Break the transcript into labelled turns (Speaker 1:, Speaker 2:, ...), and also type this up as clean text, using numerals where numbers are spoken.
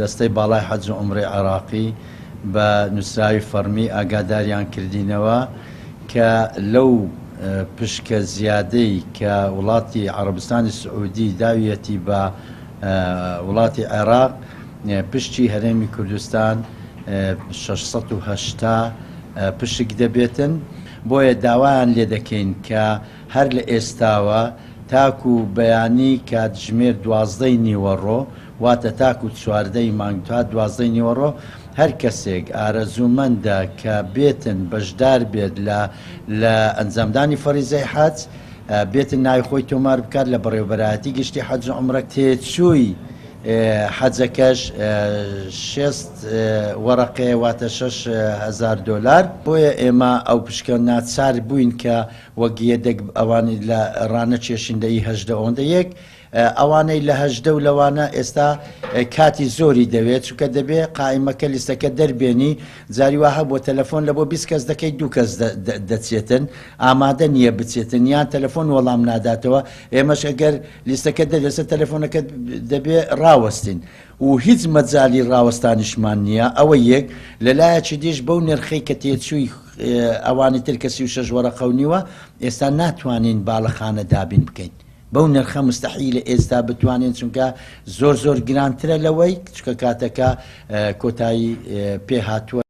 Speaker 1: دەستەی باڵای حەج و عومرەی عێراقی بە نووسراوی فەرمی ئاگاداریان کردینەوە کە لەو پشکە زیادەی کە وڵاتی عەرەبستانی سعودی داویەتی بە وڵاتی عێراق پشتی هەرێمی کوردستان 680 پشک دەبێتن. بۆیە داوایان لێ دەکەین کە هەر لە ئێستاوە تاکو بەیانی کاتژمێر 12 نیوەڕۆ واتە تاکو 14 مانگ تا 12 نیوەڕۆ هەر کەسێک ئارەزوومەندە کە بێتن بەشدار بێت لە ئەنجامدانی فەریزەی حەج بێتن ناوی خۆی تۆمار بکات لە بەڕێوەبەرایەتی گشتی حەج و عومرە تێچووی حەجەکەش 6 وەرەقێ واتە $6,000. بۆیە ئێمە ئەو پشکە ناچار بووین کە وەگیەدەک ئەوانی لە ڕانە چێشندەی هەژدە ئەوەندە یەک ئەوانەی لە هەژدە و لەوانە ئێستا کاتی زۆری دەوێت چونکە دەبێ قائیمەکە لیستەکە دەربێنی جاری وایە بۆ تەلەفۆن لە بۆ 20 کەس دەکەیت 2 کەس دەچێتن ئامادە نییە بچێتن یان تەلەفۆن وەڵام ناداتەوە ئێمەش ئەگەر لیستەکە دەرێسە تەلەفۆنەکە دەبێ ڕاوەستین و هیچ مەجای ڕاوەستانیشمان نییە. ئەوە یەک لەلایەکی دیش بەو نرخەی کە تێچووی ئەوانی تر کە 36 وەرەقەونیوە ئێستا ناتوانین باڵەخانە دابین بکەین بەو نرخە مستەحیلە ئێستا بتوانین چونکە زۆر گرانترە لەوەی چکە کاتەکە کۆتایی پێ هاتووە.